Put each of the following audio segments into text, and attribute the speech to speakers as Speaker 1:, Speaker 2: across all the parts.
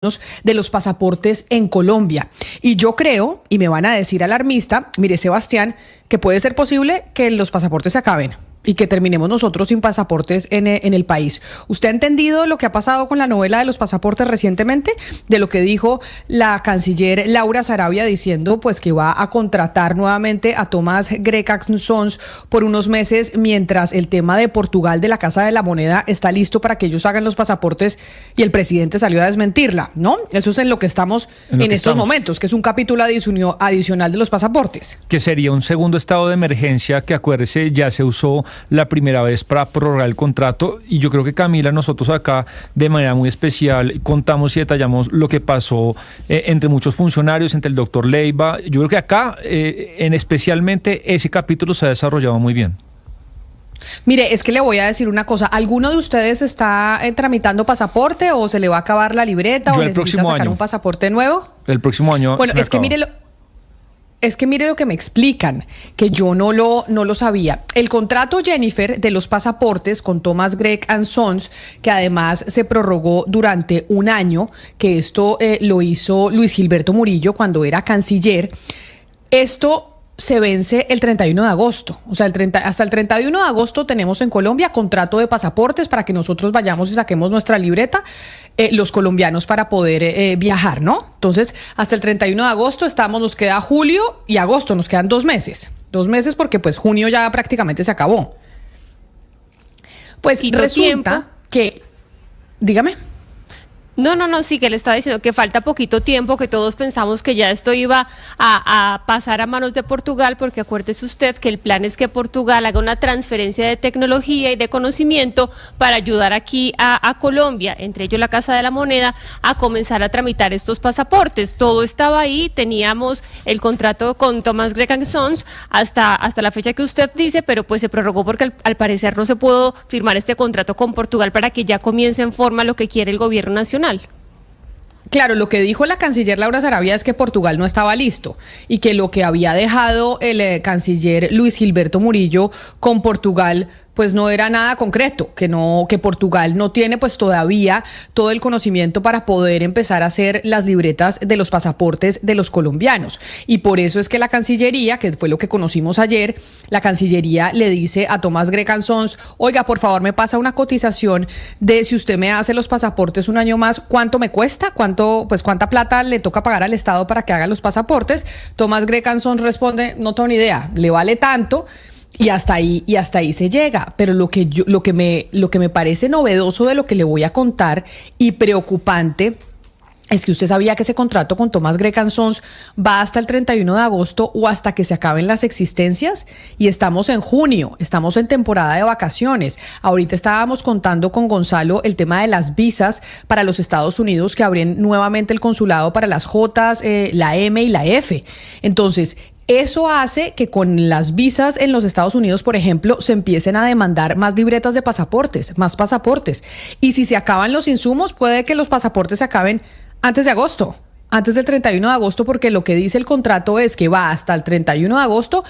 Speaker 1: de los pasaportes en Colombia. Y yo creo, y me van a decir alarmista, mire Sebastián, que puede ser posible que los pasaportes se acaben y que terminemos nosotros sin pasaportes en el país. ¿Usted ha entendido lo que ha pasado con la novela de los pasaportes recientemente? De lo que dijo la canciller Laura Sarabia diciendo pues que va a contratar nuevamente a Thomas Greg Sons por unos meses mientras el tema de Portugal de la Casa de la Moneda está listo para que ellos hagan los pasaportes y el presidente salió a desmentirla, ¿no? Eso es en lo que estamos en estos momentos, que es un capítulo adicional de los pasaportes.
Speaker 2: Que sería un segundo estado de emergencia que, acuérdese, ya se usó la primera vez para prorrogar el contrato. Y yo creo que, Camila, nosotros acá de manera muy especial contamos y detallamos lo que pasó entre muchos funcionarios, entre el doctor Leiva. Yo creo que acá en especialmente ese capítulo se ha desarrollado muy bien.
Speaker 1: Mire, es que le voy a decir una cosa. ¿Alguno de ustedes está tramitando pasaporte o se le va a acabar la libreta o necesita sacar un pasaporte nuevo?
Speaker 2: El próximo año.
Speaker 1: Bueno, es que mire lo que me explican, que yo no lo sabía. El contrato, Jennifer, de los pasaportes con Thomas Greg Sons, que además se prorrogó durante un año, que esto lo hizo Luis Gilberto Murillo cuando era canciller, esto se vence el 31 de agosto. O sea, hasta el 31 de agosto tenemos en Colombia contrato de pasaportes para que nosotros vayamos y saquemos nuestra libreta, los colombianos, para poder viajar, ¿no? Entonces, hasta el 31 de agosto nos queda julio y agosto, nos quedan 2 meses. 2 meses porque pues junio ya prácticamente se acabó. Pues resulta que... Dígame.
Speaker 3: No, sí, que le estaba diciendo que falta poquito tiempo, que todos pensamos que ya esto iba a pasar a manos de Portugal, porque acuérdese usted que el plan es que Portugal haga una transferencia de tecnología y de conocimiento para ayudar aquí a Colombia, entre ellos la Casa de la Moneda, a comenzar a tramitar estos pasaportes. Todo estaba ahí, teníamos el contrato con Thomas Greg Sons hasta la fecha que usted dice, pero pues se prorrogó porque al parecer no se pudo firmar este contrato con Portugal para que ya comience en forma lo que quiere el gobierno nacional.
Speaker 1: Claro, lo que dijo la canciller Laura Sarabia es que Portugal no estaba listo y que lo que había dejado el canciller Luis Gilberto Murillo con Portugal pues no era nada concreto, que Portugal no tiene pues todavía todo el conocimiento para poder empezar a hacer las libretas de los pasaportes de los colombianos. Y por eso es que la Cancillería, que fue lo que conocimos ayer, la Cancillería le dice a Thomas Greg Sons: oiga, por favor, me pasa una cotización de si usted me hace los pasaportes un año más, ¿cuánto me cuesta? ¿Cuánta plata le toca pagar al Estado para que haga los pasaportes? Thomas Greg Sons responde: no tengo ni idea, le vale tanto. Y hasta ahí se llega. Pero lo que me parece novedoso de lo que le voy a contar y preocupante es que usted sabía que ese contrato con Thomas Greg Sons va hasta el 31 de agosto o hasta que se acaben las existencias, y estamos en junio, estamos en temporada de vacaciones. Ahorita estábamos contando con Gonzalo el tema de las visas para los Estados Unidos, que abren nuevamente el consulado para las J, la M y la F. Entonces, eso hace que con las visas en los Estados Unidos, por ejemplo, se empiecen a demandar más libretas de pasaportes, más pasaportes. Y si se acaban los insumos, puede que los pasaportes se acaben antes de agosto, antes del 31 de agosto, porque lo que dice el contrato es que va hasta el 31 de agosto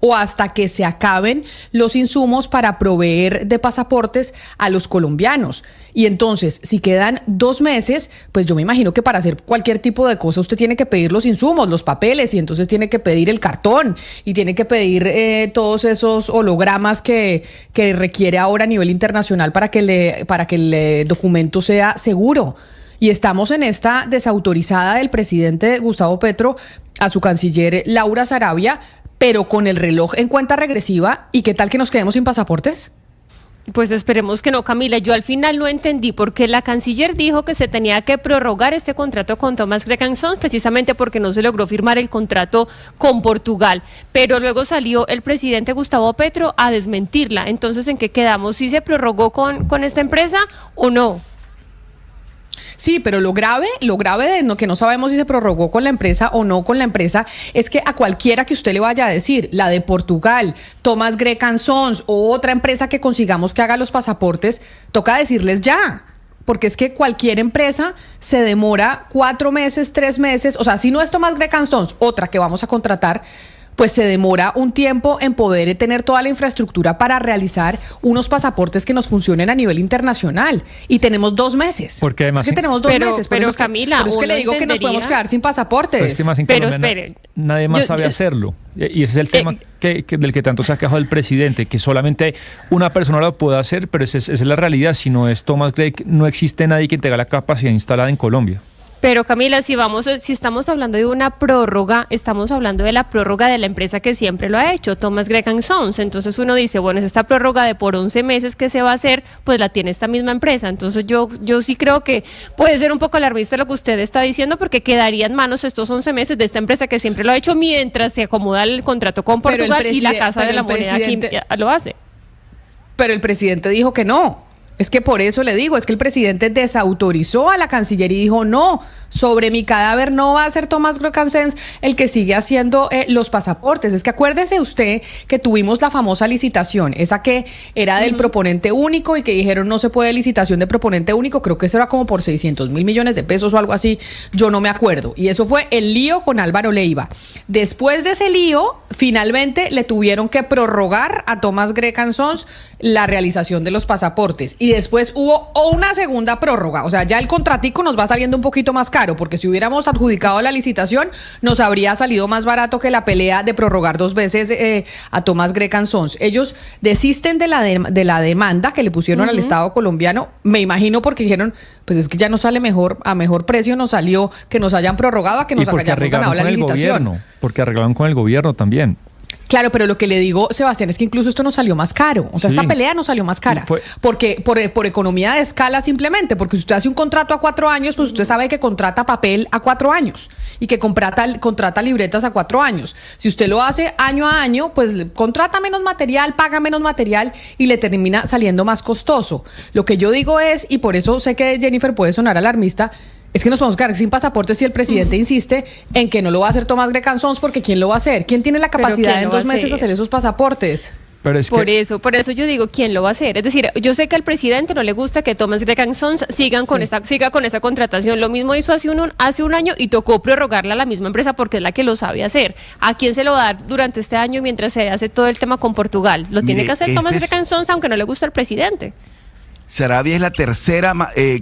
Speaker 1: o hasta que se acaben los insumos para proveer de pasaportes a los colombianos. Y entonces, si quedan 2 meses, pues yo me imagino que para hacer cualquier tipo de cosa usted tiene que pedir los insumos, los papeles, y entonces tiene que pedir el cartón y tiene que pedir todos esos hologramas que requiere ahora a nivel internacional para que el documento sea seguro. Y estamos en esta desautorizada del presidente Gustavo Petro a su canciller Laura Sarabia, pero con el reloj en cuenta regresiva. ¿Y qué tal que nos quedemos sin pasaportes?
Speaker 3: Pues esperemos que no, Camila. Yo al final no entendí por qué la canciller dijo que se tenía que prorrogar este contrato con Thomas Greg Sons, precisamente porque no se logró firmar el contrato con Portugal. Pero luego salió el presidente Gustavo Petro a desmentirla. Entonces, ¿en qué quedamos? ¿Sí se prorrogó con esta empresa o no?
Speaker 1: Sí, pero lo grave de que no sabemos si se prorrogó con la empresa o no con la empresa es que a cualquiera que usted le vaya a decir, la de Portugal, Thomas Greg Sons o otra empresa que consigamos que haga los pasaportes, toca decirles ya. Porque es que cualquier empresa se demora 4 meses, 3 meses. O sea, si no es Thomas Greg Sons, otra que vamos a contratar, pues se demora un tiempo en poder tener toda la infraestructura para realizar unos pasaportes que nos funcionen a nivel internacional. Y tenemos 2 meses.
Speaker 2: Porque además,
Speaker 1: es que tenemos 2 meses.
Speaker 3: Pero Camila,
Speaker 1: pero es que le digo que nos podemos quedar sin pasaportes.
Speaker 2: Pero es que más en
Speaker 3: Pero
Speaker 2: Colombia
Speaker 3: espere,
Speaker 2: nadie más sabe hacerlo. Y ese es el tema del que tanto se ha quejado el presidente, que solamente una persona lo puede hacer, pero esa es la realidad. Si no es Thomas Gregg, no existe nadie que tenga la capacidad instalada en Colombia.
Speaker 3: Pero Camila, si estamos hablando de una prórroga, estamos hablando de la prórroga de la empresa que siempre lo ha hecho, Thomas Gregg & Sons. Entonces uno dice, bueno, es esta prórroga de por 11 meses que se va a hacer, pues la tiene esta misma empresa. Entonces yo sí creo que puede ser un poco alarmista lo que usted está diciendo, porque quedaría en manos estos 11 meses de esta empresa que siempre lo ha hecho mientras se acomoda el contrato con Portugal y la Casa de la Moneda aquí lo hace.
Speaker 1: Pero el presidente dijo que no. Es que por eso le digo, es que el presidente desautorizó a la Cancillería y dijo, no, sobre mi cadáver no va a ser Thomas Gregg & Sons el que sigue haciendo los pasaportes. Es que acuérdese usted que tuvimos la famosa licitación, esa que era del proponente único y que dijeron no se puede licitación de proponente único, creo que eso era como por 600 mil millones de pesos o algo así, yo no me acuerdo. Y eso fue el lío con Álvaro Leiva. Después de ese lío, finalmente le tuvieron que prorrogar a Thomas Gregg & Sons la realización de los pasaportes. Y después hubo una segunda prórroga. O sea, ya el contratico nos va saliendo un poquito más caro, porque si hubiéramos adjudicado la licitación, nos habría salido más barato que la pelea de prorrogar 2 veces a Thomas Gregg & Sons. Ellos desisten de la demanda que le pusieron al Estado colombiano, me imagino porque dijeron, pues es que ya nos sale mejor, a mejor precio nos salió que nos hayan prorrogado a que nos hayamos ganado la licitación.
Speaker 2: Porque arreglaron con el gobierno también.
Speaker 1: Claro, pero lo que le digo, Sebastián, es que incluso esto nos salió más caro. O sea, esta pelea nos salió más cara. Porque por economía de escala simplemente. Porque si usted hace un contrato a 4 años, pues usted sabe que contrata papel a 4 años. Y que contrata libretas a 4 años. Si usted lo hace año a año, pues contrata menos material, paga menos material y le termina saliendo más costoso. Lo que yo digo es, y por eso sé que Jennifer puede sonar alarmista, es que nos podemos quedar sin pasaportes si el presidente insiste en que no lo va a hacer Thomas Gregg & Sons, porque ¿quién lo va a hacer? ¿Quién tiene la capacidad en 2 meses hacer esos pasaportes?
Speaker 2: Pero es
Speaker 3: por eso yo digo, ¿quién lo va a hacer? Es decir, yo sé que al presidente no le gusta que Thomas Gregg & Sons siga con esa contratación. Lo mismo hizo hace un año y tocó prorrogarla a la misma empresa porque es la que lo sabe hacer. ¿A quién se lo va a dar durante este año mientras se hace todo el tema con Portugal? Lo tiene que hacer Thomas Gregg & Sons, aunque no le gusta al presidente.
Speaker 4: Sarabia es la tercera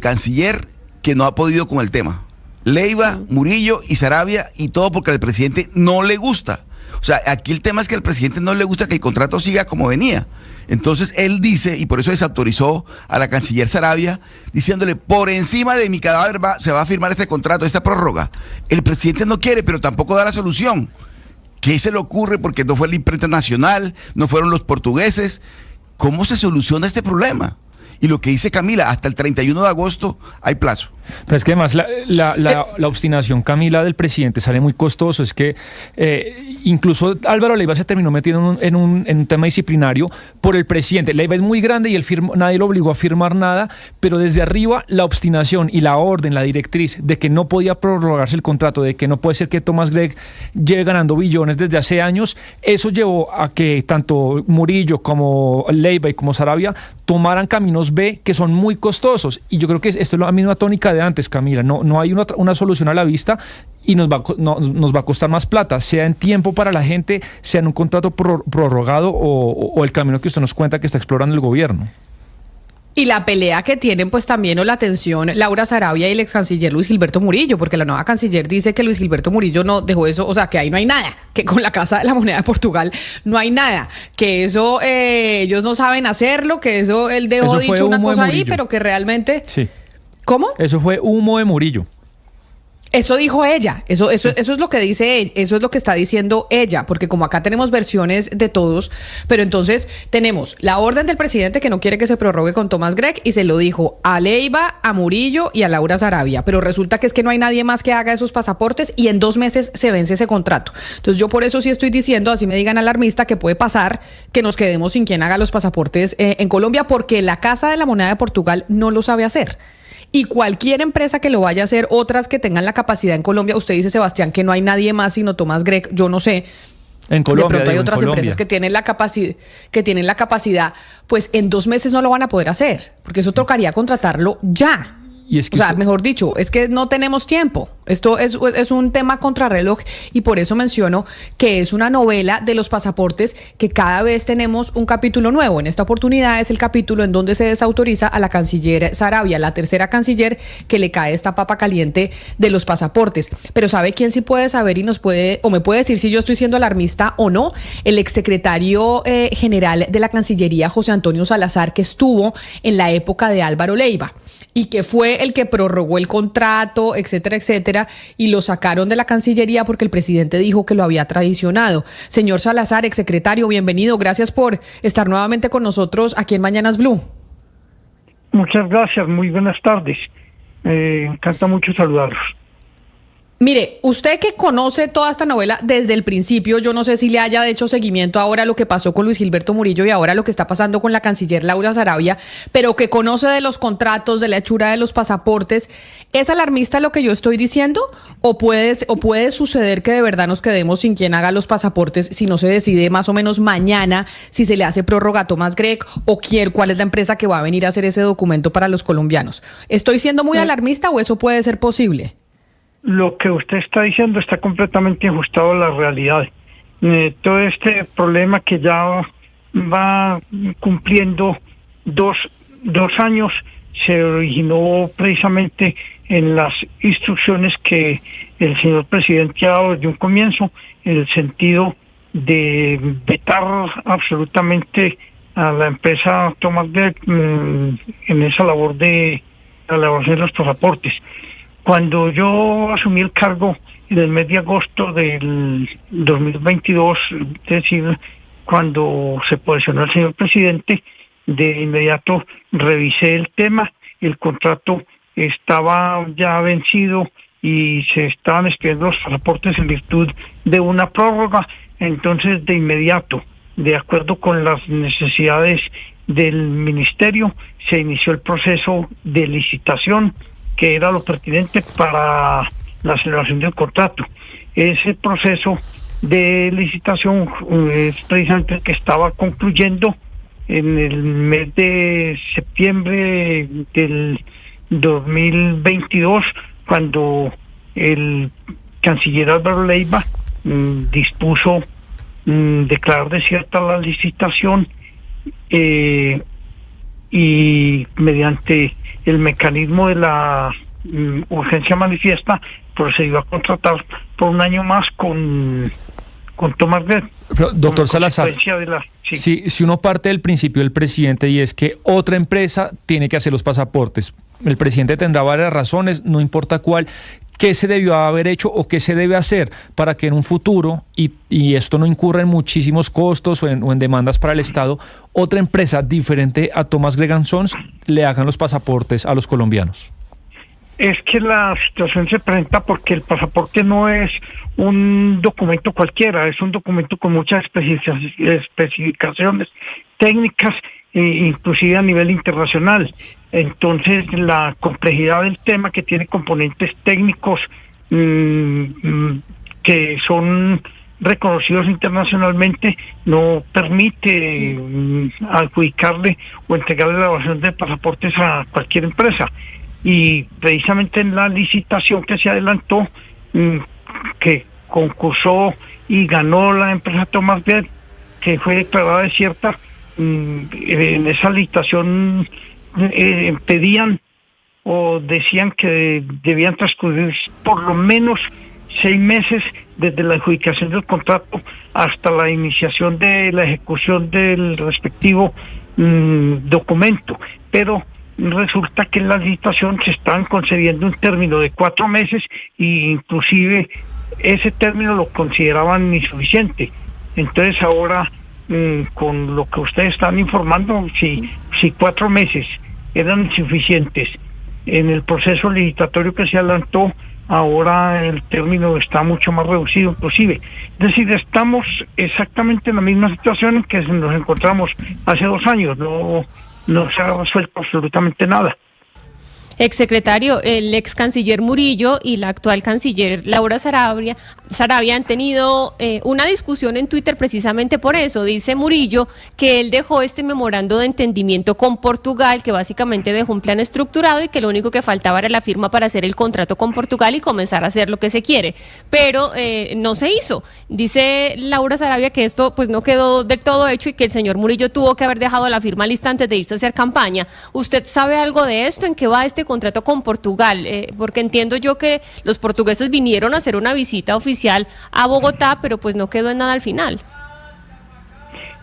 Speaker 4: canciller que no ha podido con el tema. Leiva, Murillo y Sarabia, y todo porque al presidente no le gusta. O sea, aquí el tema es que al presidente no le gusta que el contrato siga como venía. Entonces él dice, y por eso desautorizó a la canciller Sarabia, diciéndole, por encima de mi cadáver se va a firmar este contrato, esta prórroga. El presidente no quiere, pero tampoco da la solución. ¿Qué se le ocurre? Porque no fue la imprenta nacional, no fueron los portugueses. ¿Cómo se soluciona este problema? Y lo que dice Camila, hasta el 31 de agosto hay plazo.
Speaker 2: Pero es que además la obstinación, Camila, del presidente sale muy costoso. Es que incluso Álvaro Leiva se terminó metiendo en un tema disciplinario por el presidente. Leiva es muy grande y nadie lo obligó a firmar nada, pero desde arriba la obstinación y la orden, la directriz de que no podía prorrogarse el contrato, de que no puede ser que Thomas Gregg lleve ganando billones desde hace años, eso llevó a que tanto Murillo como Leiva y como Sarabia tomaran caminos B que son muy costosos. Y yo creo que esto es la misma tónica de antes, Camila. No hay una solución a la vista y nos va a costar más plata, sea en tiempo para la gente, sea en un contrato prorrogado o el camino que usted nos cuenta que está explorando el gobierno.
Speaker 1: Y la pelea que tienen pues también o la tensión Laura Sarabia y el ex canciller Luis Gilberto Murillo, porque la nueva canciller dice que Luis Gilberto Murillo no dejó eso, o sea que ahí no hay nada, que con la Casa de la Moneda de Portugal no hay nada, que eso ellos no saben hacerlo, que eso él dejó dicho una cosa ahí, pero que realmente...
Speaker 2: Sí.
Speaker 1: ¿Cómo?
Speaker 2: Eso fue humo de Murillo.
Speaker 1: Eso dijo ella, eso es lo que dice ella, eso es lo que está diciendo ella, porque como acá tenemos versiones de todos, pero entonces tenemos la orden del presidente que no quiere que se prorrogue con Thomas Gregg y se lo dijo a Leiva, a Murillo y a Laura Sarabia, pero resulta que es que no hay nadie más que haga esos pasaportes y en 2 meses se vence ese contrato. Entonces yo por eso sí estoy diciendo, así me digan alarmista, que puede pasar que nos quedemos sin quien haga los pasaportes en Colombia, porque la Casa de la Moneda de Portugal no lo sabe hacer. Y cualquier empresa que lo vaya a hacer, otras que tengan la capacidad en Colombia, usted dice, Sebastián, que no hay nadie más sino Thomas Gregg, yo no sé.
Speaker 2: En Colombia,
Speaker 1: de pronto hay otras empresas que tienen la capacidad, pues en 2 meses no lo van a poder hacer, porque eso tocaría contratarlo ya.
Speaker 2: Y es que
Speaker 1: o sea, mejor dicho, es que no tenemos tiempo. Esto es un tema contrarreloj y por eso menciono que es una novela de los pasaportes que cada vez tenemos un capítulo nuevo. En esta oportunidad es el capítulo en donde se desautoriza a la canciller Sarabia, la tercera canciller que le cae esta papa caliente de los pasaportes. Pero ¿sabe quién sí puede saber y nos puede, o me puede decir si yo estoy siendo alarmista o no? El exsecretario general de la Cancillería, José Antonio Salazar, que estuvo en la época de Álvaro Leiva y que fue el que prorrogó el contrato, etcétera, etcétera, y lo sacaron de la Cancillería porque el presidente dijo que lo había traicionado. Señor Salazar, exsecretario, bienvenido. Gracias por estar nuevamente con nosotros aquí en Mañanas Blue.
Speaker 5: Muchas gracias, muy buenas tardes. Encanta mucho saludarlos.
Speaker 1: Mire, usted que conoce toda esta novela desde el principio, yo no sé si le haya hecho seguimiento ahora a lo que pasó con Luis Gilberto Murillo y ahora lo que está pasando con la canciller Laura Sarabia, pero que conoce de los contratos, de la hechura de los pasaportes, ¿es alarmista lo que yo estoy diciendo? ¿O puede suceder que de verdad nos quedemos sin quien haga los pasaportes si no se decide más o menos mañana si se le hace prórroga a Thomas Gregg o cuál es la empresa que va a venir a hacer ese documento para los colombianos? ¿Estoy siendo muy alarmista o eso puede ser posible?
Speaker 5: Lo que usted está diciendo está completamente ajustado a la realidad. Todo este problema que ya va cumpliendo dos años se originó precisamente en las instrucciones que el señor presidente ha dado desde un comienzo, en el sentido de vetar absolutamente a la empresa Thomas Gregg en esa labor de la elaboración de los pasaportes. Cuando yo asumí el cargo en el mes de agosto del 2022, es decir, cuando se posicionó el señor presidente, de inmediato revisé el tema, el contrato estaba ya vencido y se estaban expidiendo los pasaportes en virtud de una prórroga. Entonces, de inmediato, de acuerdo con las necesidades del ministerio, se inició el proceso de licitación, que era lo pertinente para la celebración del contrato. Ese proceso de licitación es precisamente el que estaba concluyendo en el mes de septiembre del 2022, cuando el canciller Álvaro Leiva dispuso declarar desierta la licitación y mediante el mecanismo de la urgencia manifiesta procedió a contratar por un año más con Thomas Gregg.
Speaker 2: Pero, doctor Salazar, si uno parte del principio del presidente y es que otra empresa tiene que hacer los pasaportes, el presidente tendrá varias razones, no importa cuál. ¿Qué se debió haber hecho o qué se debe hacer para que en un futuro, y esto no incurra en muchísimos costos o en demandas para el Estado, otra empresa diferente a Thomas Gregg & Sons le hagan los pasaportes a los colombianos?
Speaker 5: Es que la situación se presenta porque el pasaporte no es un documento cualquiera, es un documento con muchas especificaciones técnicas, inclusive a nivel internacional. Entonces, la complejidad del tema, que tiene componentes técnicos que son reconocidos internacionalmente, no permite adjudicarle o entregarle la elaboración de pasaportes a cualquier empresa. Y precisamente en la licitación que se adelantó, que concursó y ganó la empresa Thomas Gregg, que fue declarada desierta, en esa licitación pedían o decían que debían transcurrir por lo menos 6 meses desde la adjudicación del contrato hasta la iniciación de la ejecución del respectivo documento, pero resulta que en la licitación se están concediendo un término de 4 meses e inclusive ese término lo consideraban insuficiente. Entonces ahora, con lo que ustedes están informando, si 4 meses eran insuficientes en el proceso licitatorio que se adelantó, ahora el término está mucho más reducido inclusive. Es decir, estamos exactamente en la misma situación en que nos encontramos hace 2 años, no se ha resuelto absolutamente nada.
Speaker 3: Exsecretario, el ex canciller Murillo y la actual canciller Laura Sarabia han tenido una discusión en Twitter precisamente por eso. Dice Murillo que él dejó este memorando de entendimiento con Portugal, que básicamente dejó un plan estructurado y que lo único que faltaba era la firma para hacer el contrato con Portugal y comenzar a hacer lo que se quiere. Pero no se hizo. Dice Laura Sarabia que esto pues no quedó del todo hecho y que el señor Murillo tuvo que haber dejado la firma lista antes de irse a hacer campaña. ¿Usted sabe algo de esto? ¿En qué va este contrato con Portugal? Porque entiendo yo que los portugueses vinieron a hacer una visita oficial a Bogotá, pero pues no quedó en nada al final.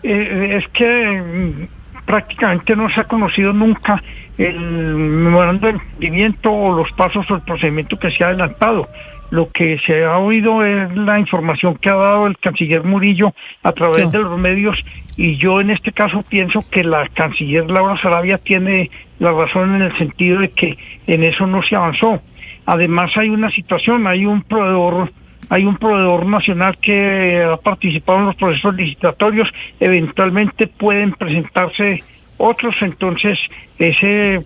Speaker 5: Es que prácticamente no se ha conocido nunca el memorando de entendimiento o los pasos o el procedimiento que se ha adelantado. Lo que se ha oído es la información que ha dado el canciller Murillo a través de los medios, y yo en este caso pienso que la canciller Laura Sarabia tiene la razón en el sentido de que en eso no se avanzó. Además hay una situación, hay un proveedor nacional que ha participado en los procesos licitatorios, eventualmente pueden presentarse otros, entonces ese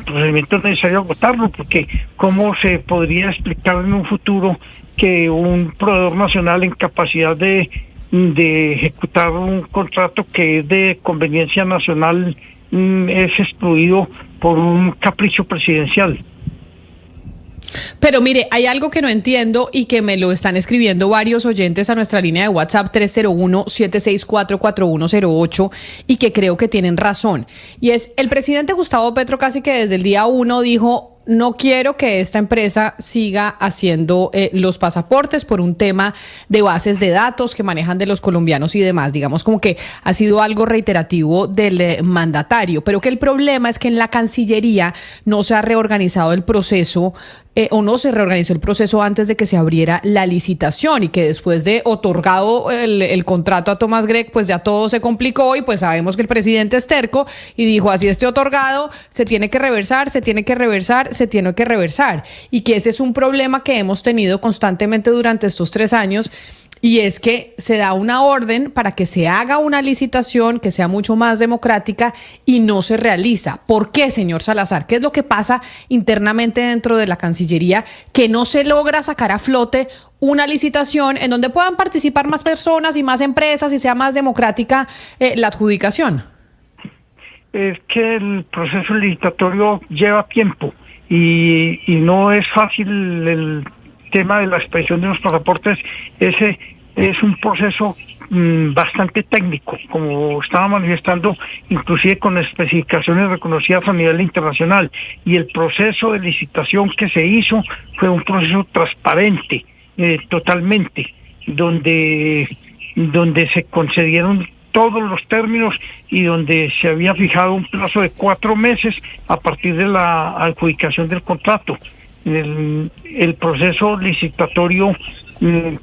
Speaker 5: procedimiento es necesario agotarlo, porque ¿cómo se podría explicar en un futuro que un proveedor nacional en capacidad de ejecutar un contrato que es de conveniencia nacional es excluido por un capricho presidencial?
Speaker 1: Pero mire, hay algo que no entiendo y que me lo están escribiendo varios oyentes a nuestra línea de WhatsApp 301-764-4108 y que creo que tienen razón. Y es, el presidente Gustavo Petro casi que desde el día 1 dijo: no quiero que esta empresa siga haciendo los pasaportes por un tema de bases de datos que manejan de los colombianos y demás. Digamos como que ha sido algo reiterativo del mandatario, pero que el problema es que en la Cancillería no se ha reorganizado el proceso o no se reorganizó el proceso antes de que se abriera la licitación, y que después de otorgado el contrato a Thomas Gregg, pues ya todo se complicó y pues sabemos que el presidente es terco y dijo: así esté otorgado, se tiene que reversar, se tiene que reversar, se tiene que reversar, y que ese es un problema que hemos tenido constantemente durante estos 3 años. Y es que se da una orden para que se haga una licitación que sea mucho más democrática y no se realiza. ¿Por qué, señor Salazar? ¿Qué es lo que pasa internamente dentro de la Cancillería que no se logra sacar a flote una licitación en donde puedan participar más personas y más empresas y sea más democrática la adjudicación?
Speaker 5: Es que el proceso licitatorio lleva tiempo y no es fácil. El tema de la expedición de los pasaportes, ese es un proceso bastante técnico, como estaba manifestando, inclusive con especificaciones reconocidas a nivel internacional, y el proceso de licitación que se hizo fue un proceso transparente, totalmente, donde se concedieron todos los términos y donde se había fijado un plazo de 4 meses a partir de la adjudicación del contrato. El proceso licitatorio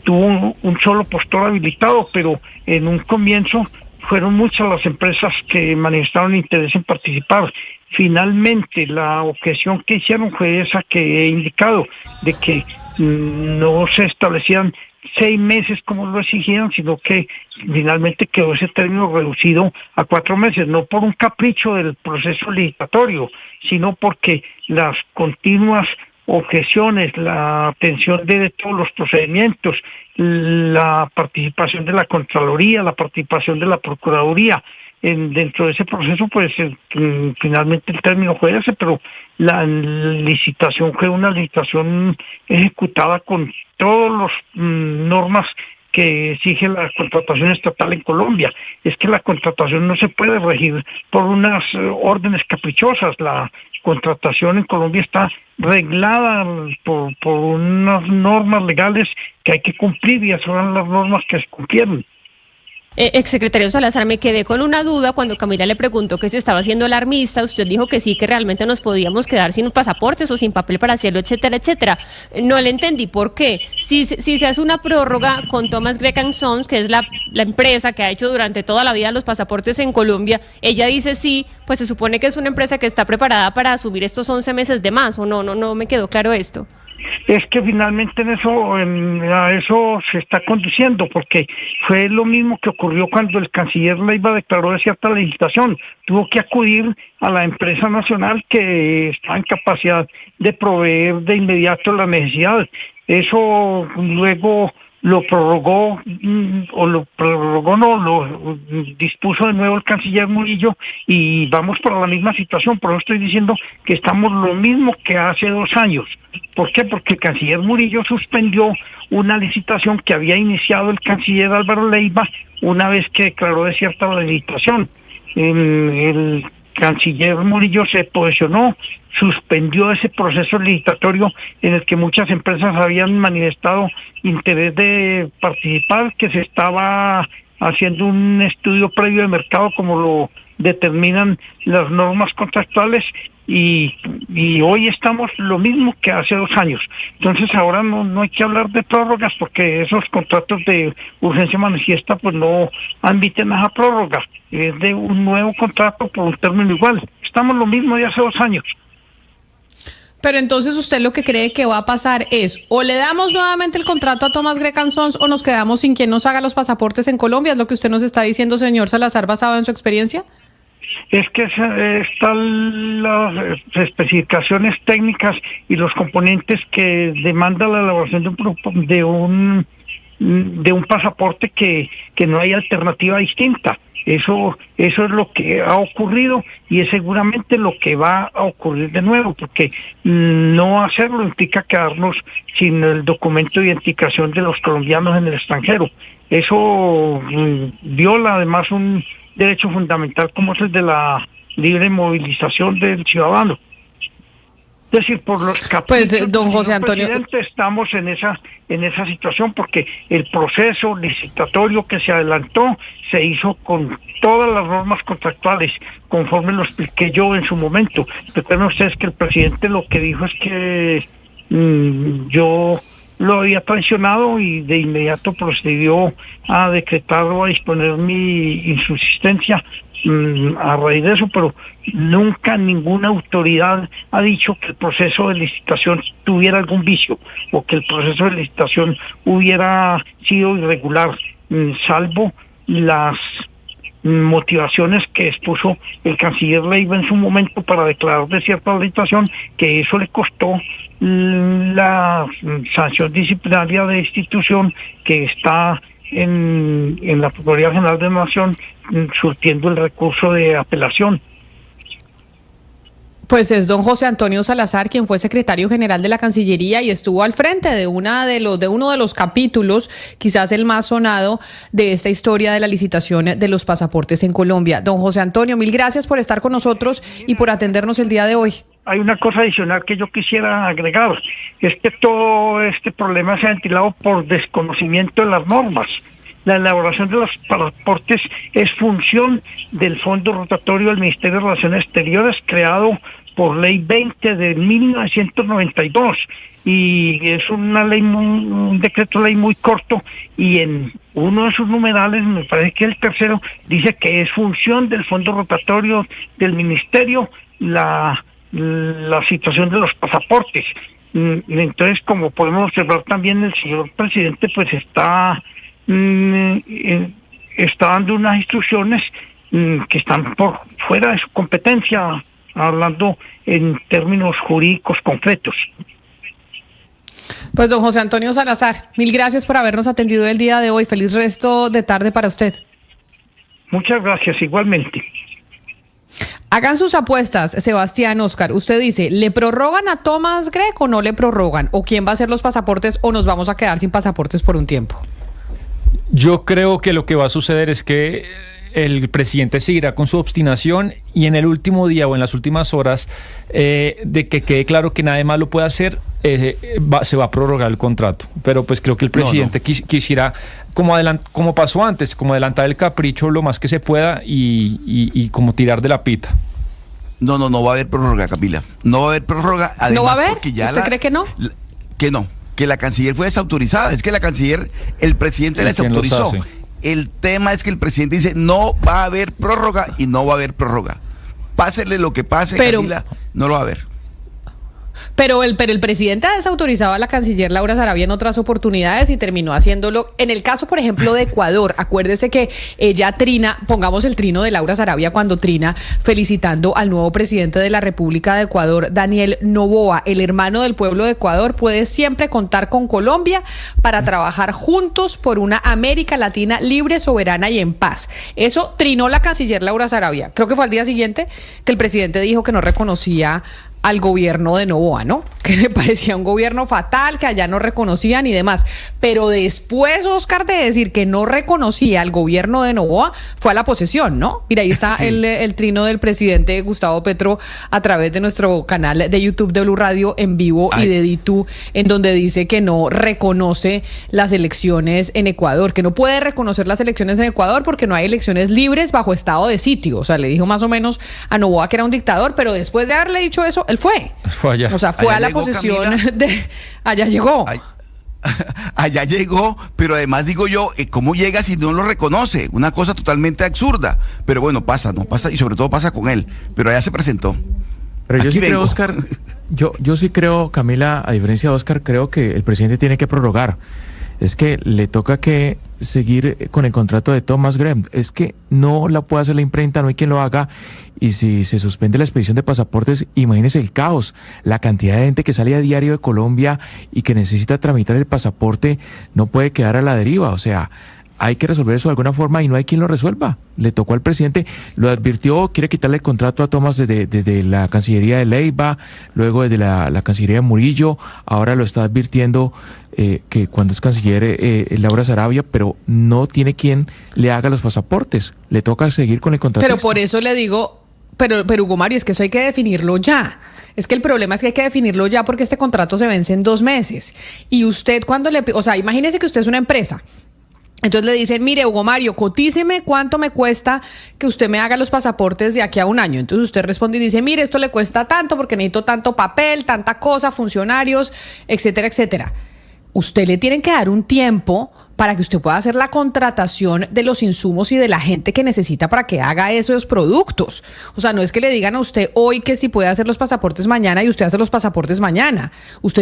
Speaker 5: tuvo un solo postor habilitado, pero en un comienzo fueron muchas las empresas que manifestaron interés en participar. Finalmente, la objeción que hicieron fue esa que he indicado, de que no se establecían 6 meses como lo exigían, sino que finalmente quedó ese término reducido a 4 meses, no por un capricho del proceso licitatorio, sino porque las continuas objeciones, la atención de todos los procedimientos, la participación de la Contraloría, la participación de la Procuraduría dentro de ese proceso, pues finalmente el término fue ese, pero la licitación fue una licitación ejecutada con todas las normas que exige la contratación estatal en Colombia. Es que la contratación no se puede regir por unas órdenes caprichosas. La contratación en Colombia está reglada por unas normas legales que hay que cumplir, y esas son las normas que se cumplieron.
Speaker 3: Exsecretario Salazar, me quedé con una duda cuando Camila le preguntó que si estaba haciendo alarmista. Usted dijo que sí, que realmente nos podíamos quedar sin pasaportes o sin papel para hacerlo, etcétera, etcétera. No le entendí por qué. Si se hace una prórroga con Thomas Gregg & Sons, que es la empresa que ha hecho durante toda la vida los pasaportes en Colombia, ella dice sí, pues se supone que es una empresa que está preparada para asumir estos 11 meses de más, ¿o no? No me quedó claro esto.
Speaker 5: Es que finalmente a eso se está conduciendo, porque fue lo mismo que ocurrió cuando el canciller Leiva declaró de cierta legislación. Tuvo que acudir a la empresa nacional que está en capacidad de proveer de inmediato la necesidad. Eso luego lo dispuso de nuevo el canciller Murillo y vamos por la misma situación. Por eso estoy diciendo que estamos lo mismo que hace 2 años. ¿Por qué? Porque el canciller Murillo suspendió una licitación que había iniciado el canciller Álvaro Leiva una vez que declaró de cierta legislación. El canciller Murillo se posicionó, suspendió ese proceso licitatorio en el que muchas empresas habían manifestado interés de participar, que se estaba haciendo un estudio previo de mercado como lo determinan las normas contractuales, y hoy estamos lo mismo que hace 2 años. Entonces ahora no hay que hablar de prórrogas, porque esos contratos de urgencia manifiesta pues no admiten esa prórroga, es de un nuevo contrato por un término igual. Estamos lo mismo de hace 2 años.
Speaker 1: Pero entonces usted lo que cree que va a pasar es, o le damos nuevamente el contrato a Thomas Grecan Sons o nos quedamos sin quien nos haga los pasaportes en Colombia. ¿Es lo que usted nos está diciendo, señor Salazar, basado en su experiencia?
Speaker 5: Es que están las especificaciones técnicas y los componentes que demanda la elaboración de un pasaporte que no hay alternativa distinta. Eso es lo que ha ocurrido y es seguramente lo que va a ocurrir de nuevo, porque no hacerlo implica quedarnos sin el documento de identificación de los colombianos en el extranjero. Eso viola además un derecho fundamental como es el de la libre movilización del ciudadano. Es decir, por los caprichos
Speaker 1: pues, don José Antonio,
Speaker 5: estamos en esa situación, porque el proceso licitatorio que se adelantó se hizo con todas las normas contractuales, conforme lo expliqué yo en su momento. Recuerden ustedes que el presidente lo que dijo es que yo lo había traicionado y de inmediato procedió a decretar o a disponer mi insubsistencia a raíz de eso, pero nunca ninguna autoridad ha dicho que el proceso de licitación tuviera algún vicio o que el proceso de licitación hubiera sido irregular, salvo las motivaciones que expuso el canciller Leiva en su momento para declarar de cierta licitación, que eso le costó la sanción disciplinaria de institución que está en la Procuraduría General de la Nación surtiendo el recurso de apelación.
Speaker 1: Pues es don José Antonio Salazar, quien fue secretario general de la Cancillería y estuvo al frente de uno de los capítulos, quizás el más sonado, de esta historia de la licitación de los pasaportes en Colombia. Don José Antonio, mil gracias por estar con nosotros y por atendernos el día de hoy.
Speaker 5: Hay una cosa adicional que yo quisiera agregar, es que todo este problema se ha ventilado por desconocimiento de las normas. La elaboración de los pasaportes es función del Fondo Rotatorio del Ministerio de Relaciones Exteriores, creado por Ley 20 de 1992, y es una ley, un decreto ley muy corto, y en uno de sus numerales, me parece que el tercero, dice que es función del Fondo Rotatorio del Ministerio la situación de los pasaportes. Entonces, como podemos observar también, el señor presidente pues está dando unas instrucciones que están por fuera de su competencia, hablando en términos jurídicos concretos.
Speaker 1: Pues don José Antonio Salazar, mil gracias por habernos atendido el día de hoy. Feliz resto de tarde para usted.
Speaker 5: Muchas gracias, igualmente.
Speaker 1: Hagan sus apuestas, Sebastián, Oscar. Usted dice, ¿le prorrogan a Thomas Greco o no le prorrogan? ¿O quién va a hacer los pasaportes o nos vamos a quedar sin pasaportes por un tiempo?
Speaker 2: Yo creo que lo que va a suceder es que el presidente seguirá con su obstinación y en el último día o en las últimas horas de que quede claro que nadie más lo puede hacer, se va a prorrogar el contrato. Pero pues creo que el presidente quisiera, como pasó antes, como adelantar el capricho lo más que se pueda y como tirar de la pita.
Speaker 4: No va a haber prórroga, Camila. No va a haber prórroga. Además,
Speaker 1: ¿no va a haber?
Speaker 4: Porque ya
Speaker 1: ¿Usted cree que no?
Speaker 4: Que no. Que la canciller fue desautorizada. Es que la canciller, el presidente la desautorizó. El tema es que el presidente dice no va a haber prórroga y no va a haber prórroga. Pásele lo que pase, Camila, no lo va a haber.
Speaker 1: Pero el presidente ha desautorizado a la canciller Laura Sarabia en otras oportunidades y terminó haciéndolo. En el caso, por ejemplo, de Ecuador, acuérdese que ella trina, pongamos el trino de Laura Sarabia cuando trina felicitando al nuevo presidente de la República de Ecuador, Daniel Noboa, el hermano del pueblo de Ecuador, puede siempre contar con Colombia para trabajar juntos por una América Latina libre, soberana y en paz. Eso trinó la canciller Laura Sarabia. Creo que fue al día siguiente que el presidente dijo que no reconocía al gobierno de Noboa, ¿no? Que le parecía un gobierno fatal, que allá no reconocían y demás. Pero después, Oscar, de decir que no reconocía al gobierno de Noboa, fue a la posesión, ¿no? Mira, ahí está sí. el trino del presidente Gustavo Petro a través de nuestro canal de YouTube de Blue Radio en vivo y de DITU, en donde dice que no reconoce las elecciones en Ecuador, que no puede reconocer las elecciones en Ecuador porque no hay elecciones libres bajo estado de sitio. O sea, le dijo más o menos a Noboa que era un dictador, pero después de haberle dicho eso, él fue allá. O sea, fue allá a la posesión allá llegó.
Speaker 4: Allá llegó, pero además digo yo, ¿cómo llega si no lo reconoce? Una cosa totalmente absurda. Pero bueno, pasa y sobre todo pasa con él. Pero allá se presentó.
Speaker 6: Pero yo sí creo, Oscar, yo sí creo, Camila, a diferencia de Oscar, creo que el presidente tiene que prorrogar. Es que le toca que seguir con el contrato de Thomas Graham. Es que no la puede hacer la imprenta, no hay quien lo haga. Y si se suspende la expedición de pasaportes, imagínese el caos. La cantidad de gente que sale a diario de Colombia y que necesita tramitar el pasaporte no puede quedar a la deriva. O sea, hay que resolver eso de alguna forma y no hay quien lo resuelva. Le tocó al presidente, lo advirtió, quiere quitarle el contrato a Thomas desde la Cancillería de Leiva, luego desde la Cancillería de Murillo, ahora lo está advirtiendo que cuando es canciller Laura Sarabia, pero no tiene quien le haga los pasaportes. Le toca seguir con el contrato.
Speaker 1: Pero por eso le digo, pero Hugo Mario, es que eso hay que definirlo ya. Es que el problema es que hay que definirlo ya porque este contrato se vence en 2 meses. Y usted cuando o sea, imagínese que usted es una empresa. Entonces le dicen, mire, Hugo Mario, cotíceme cuánto me cuesta que usted me haga los pasaportes de aquí a 1 año. Entonces usted responde y dice, mire, esto le cuesta tanto porque necesito tanto papel, tanta cosa, funcionarios, etcétera, etcétera. Usted le tienen que dar un tiempo para que usted pueda hacer la contratación de los insumos y de la gente que necesita para que haga esos productos. O sea, no es que le digan a usted hoy que si puede hacer los pasaportes mañana y usted hace los pasaportes mañana.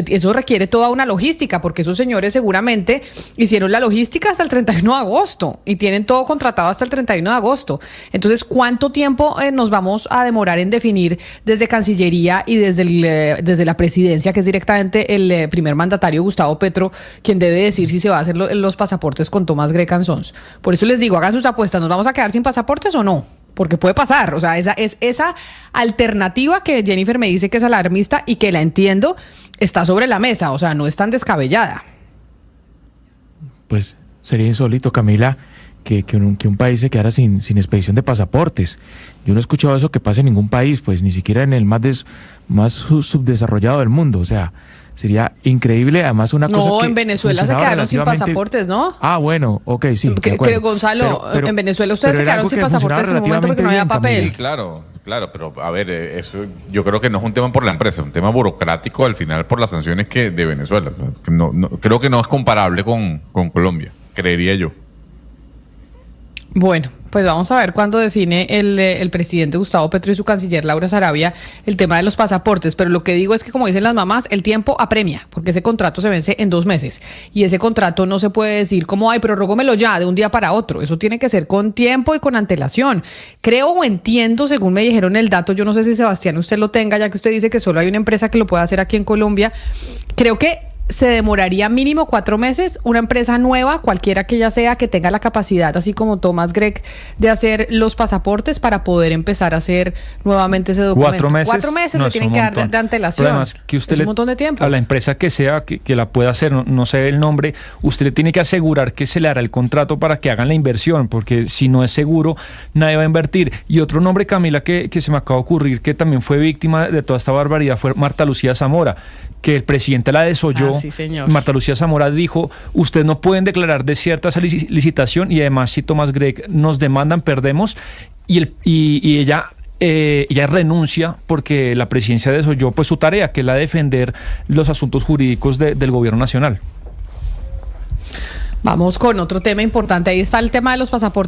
Speaker 1: Eso requiere toda una logística, porque esos señores seguramente hicieron la logística hasta el 31 de agosto y tienen todo contratado hasta el 31 de agosto. Entonces, ¿cuánto tiempo nos vamos a demorar en definir desde Cancillería y desde la presidencia, que es directamente el primer mandatario Gustavo Petro, quien debe decir si se va a hacer los pasaportes con Thomas Graham Sons? Por eso les digo, hagan sus apuestas, ¿nos vamos a quedar sin pasaportes o no? Porque puede pasar, o sea, esa alternativa que Jennifer me dice que es alarmista y que la entiendo, está sobre la mesa, o sea, no es tan descabellada.
Speaker 6: Pues sería insólito, Camila, que un país se quedara sin expedición de pasaportes. Yo no he escuchado eso que pase en ningún país, pues ni siquiera en el más subdesarrollado del mundo, o sea, sería increíble, además una cosa que...
Speaker 1: No, en Venezuela se quedaron sin pasaportes, ¿no?
Speaker 6: Ah, bueno, ok, sí.
Speaker 1: Que Gonzalo, pero, en Venezuela ustedes se quedaron sin pasaportes en un momento porque no había papel.
Speaker 7: Sí, claro, pero a ver, eso yo creo que no es un tema por la empresa, es un tema burocrático al final por las sanciones de Venezuela. Creo que no es comparable con Colombia, creería yo.
Speaker 1: Bueno, pues vamos a ver cuándo define el presidente Gustavo Petro y su canciller Laura Sarabia el tema de los pasaportes. Pero lo que digo es que, como dicen las mamás, el tiempo apremia, porque ese contrato se vence en 2 meses. Y ese contrato no se puede decir como, ay, prorrógomelo ya, de un día para otro. Eso tiene que ser con tiempo y con antelación. Creo o entiendo, según me dijeron el dato, yo no sé si Sebastián usted lo tenga, ya que usted dice que solo hay una empresa que lo puede hacer aquí en Colombia. Creo que se demoraría mínimo 4 meses una empresa nueva, cualquiera que ella sea, que tenga la capacidad, así como Thomas Greg, de hacer los pasaportes para poder empezar a hacer nuevamente ese documento.
Speaker 2: 4 meses
Speaker 1: no, le tienen que dar de antelación.
Speaker 2: Además, que usted
Speaker 1: es un montón de tiempo.
Speaker 2: A la empresa que sea, que la pueda hacer, no sé el nombre, usted le tiene que asegurar que se le hará el contrato para que hagan la inversión, porque si no es seguro, nadie va a invertir. Y otro nombre, Camila, que se me acaba de ocurrir, que también fue víctima de toda esta barbaridad, fue Marta Lucía Zamora, que el presidente la desoyó.
Speaker 1: Sí, señor.
Speaker 2: Marta Lucía Zamora dijo, ustedes no pueden declarar desierta esa licitación y además si Thomas Greg nos demandan, perdemos. Y ella renuncia porque la presidencia desoyó pues su tarea, que es la de defender los asuntos jurídicos del gobierno nacional.
Speaker 1: Vamos con otro tema importante. Ahí está el tema de los pasaportes.